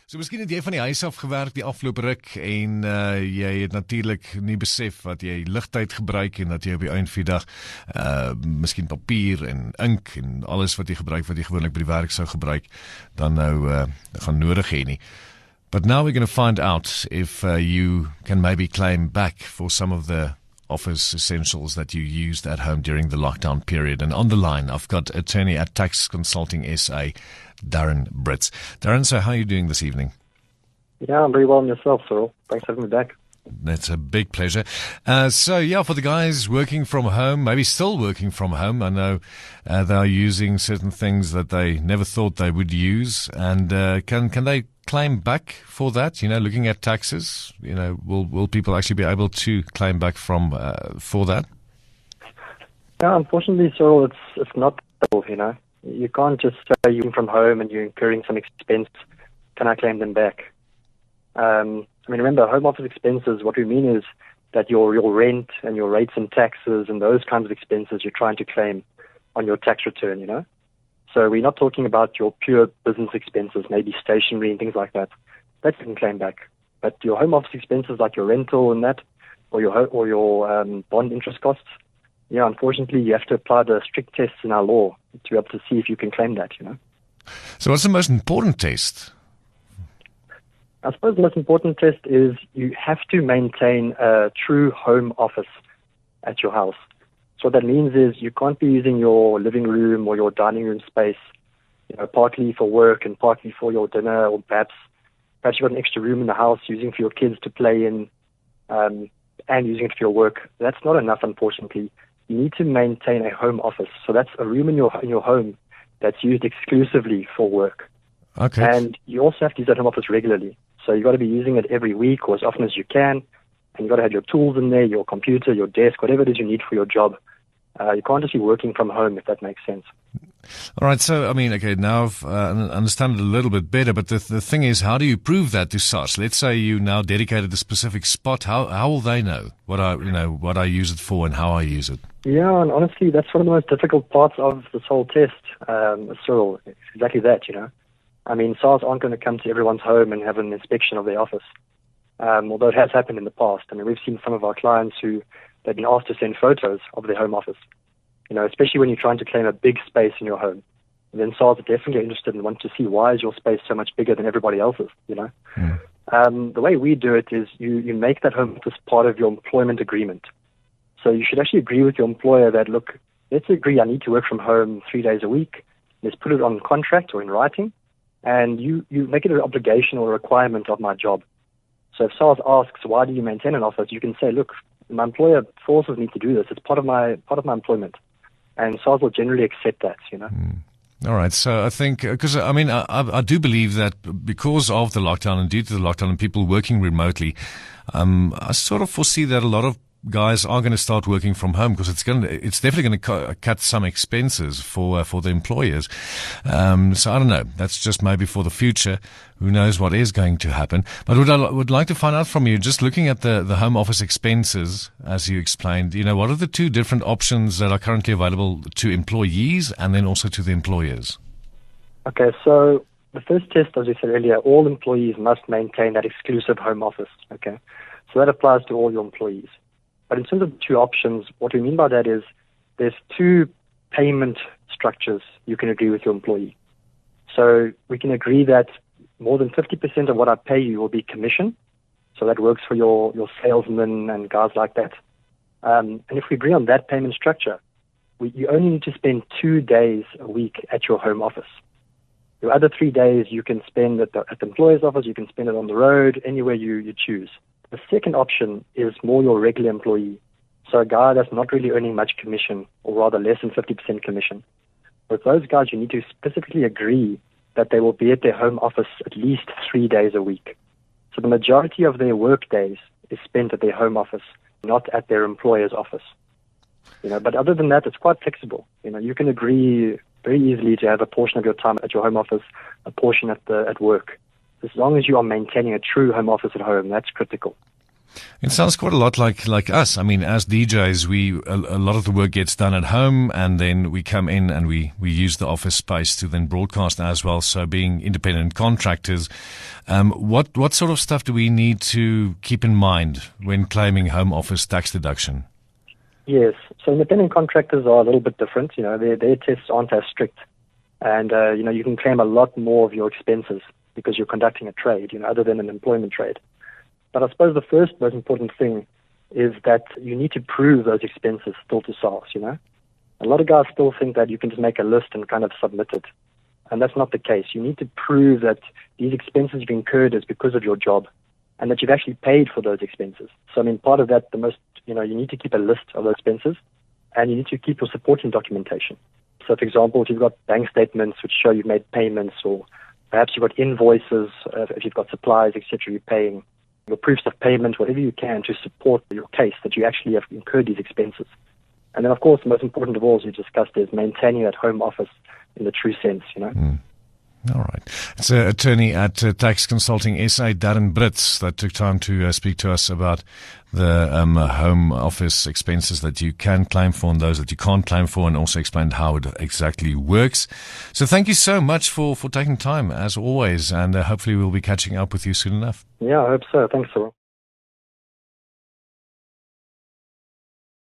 So miskien het jy van die huis af gewerk die afgelope ruk en jy het natuurlik nie besef wat jy ligtyd gebruik en dat jy op die einde van die dag miskien papier en ink en alles wat jy gebruik wat jy gewoonlik by die werk sou gebruik dan nou gaan nodig hê nie. But now we're going to find out if you can maybe claim back for some of the office essentials that you used at home during the lockdown period. And on the line, I've got attorney at Tax Consulting SA, Darren Britz. Darren, so how are you doing this evening? Yeah, I'm very well and yourself, Cyril. Thanks for having me back. That's a big pleasure. So, for the guys working from home, maybe still working from home, I know they are using certain things that they never thought they would use. And can they claim back for that? Looking at taxes, will people actually be able to claim back for that? Yeah, unfortunately, Cyril, it's not possible, You can't just say you're from home and you're incurring some expense. Can I claim them back? Remember, home office expenses, what we mean is that your rent and your rates and taxes and those kinds of expenses you're trying to claim on your tax return, So we're not talking about your pure business expenses, maybe stationery and things like that. That you can claim back. But your home office expenses like your rental and that, or your bond interest costs, unfortunately you have to apply the strict tests in our law to be able to see if you can claim that, So what's the most important test? I suppose the most important test is you have to maintain a true home office at your house. So what that means is you can't be using your living room or your dining room space, partly for work and partly for your dinner, or perhaps you've got an extra room in the house using for your kids to play in and using it for your work. That's not enough, unfortunately. You need to maintain a home office. So that's a room in your home that's used exclusively for work. Okay. And you also have to use that home office regularly. So you've got to be using it every week or as often as you can. And you've got to have your tools in there, your computer, your desk, whatever it is you need for your job. You can't just be working from home, if that makes sense. All right. So, now I've understand it a little bit better. But the thing is, how do you prove that to SARS? Let's say you now dedicated a specific spot. How will they know what I use it for and how I use it? Yeah, and honestly, that's one of the most difficult parts of this whole test, Cyril. It's exactly that, SARS aren't going to come to everyone's home and have an inspection of their office, although it has happened in the past. We've seen some of our clients who they've been asked to send photos of their home office, especially when you're trying to claim a big space in your home. And then SARS are definitely interested and want to see why is your space so much bigger than everybody else's, The way we do it is you make that home office part of your employment agreement. So you should actually agree with your employer that, look, let's agree I need to work from home 3 days a week. Let's put it on contract or in writing. And you make it an obligation or a requirement of my job. So if SARS asks, why do you maintain an office, you can say, look, my employer forces me to do this. It's part of my employment. And SARS will generally accept that, All right. So I think, because I do believe that because of the lockdown and due to the lockdown and people working remotely, I sort of foresee that a lot of guys are going to start working from home because it's definitely going to cut some expenses for the employers. So I don't know. That's just maybe for the future. Who knows what is going to happen? But I would like to find out from you, just looking at the home office expenses, as you explained, what are the two different options that are currently available to employees and then also to the employers? Okay, so the first test, as we said earlier, all employees must maintain that exclusive home office. Okay, so that applies to all your employees. But in terms of the two options, what we mean by that is there's two payment structures you can agree with your employee. So we can agree that more than 50% of what I pay you will be commission. So that works for your salesmen and guys like that. And if we agree on that payment structure, you only need to spend 2 days a week at your home office. Your other 3 days you can spend at the employer's office, you can spend it on the road, anywhere you choose. The second option is more your regular employee. So a guy that's not really earning much commission, or rather less than 50% commission. With those guys, you need to specifically agree that they will be at their home office at least 3 days a week. So the majority of their work days is spent at their home office, not at their employer's office. But other than that, it's quite flexible. You can agree very easily to have a portion of your time at your home office, a portion at work. As long as you are maintaining a true home office at home, that's critical. It sounds quite a lot like us. I mean, as DJs, a lot of the work gets done at home, and then we come in and we use the office space to then broadcast as well. So being independent contractors, what sort of stuff do we need to keep in mind when claiming home office tax deduction? Yes. So independent contractors are a little bit different. Their tests aren't as strict. And, you can claim a lot more of your expenses because you're conducting a trade, other than an employment trade. But I suppose the first most important thing is that you need to prove those expenses still to SARS, A lot of guys still think that you can just make a list and kind of submit it. And that's not the case. You need to prove that these expenses you've incurred is because of your job and that you've actually paid for those expenses. So, part of that, you need to keep a list of those expenses, and you need to keep your supporting documentation. So, for example, if you've got bank statements which show you've made payments, or perhaps you've got invoices, if you've got supplies, etc., you're paying, your proofs of payment, whatever you can to support your case that you actually have incurred these expenses. And then, of course, the most important of all, as we discussed, is maintaining that home office in the true sense, All right. It's attorney at Tax Consulting SA, Darren Britz, that took time to speak to us about the home office expenses that you can claim for and those that you can't claim for, and also explained how it exactly works. So thank you so much for taking time, as always, and hopefully we'll be catching up with you soon enough. Yeah, I hope so. Thanks, Saran.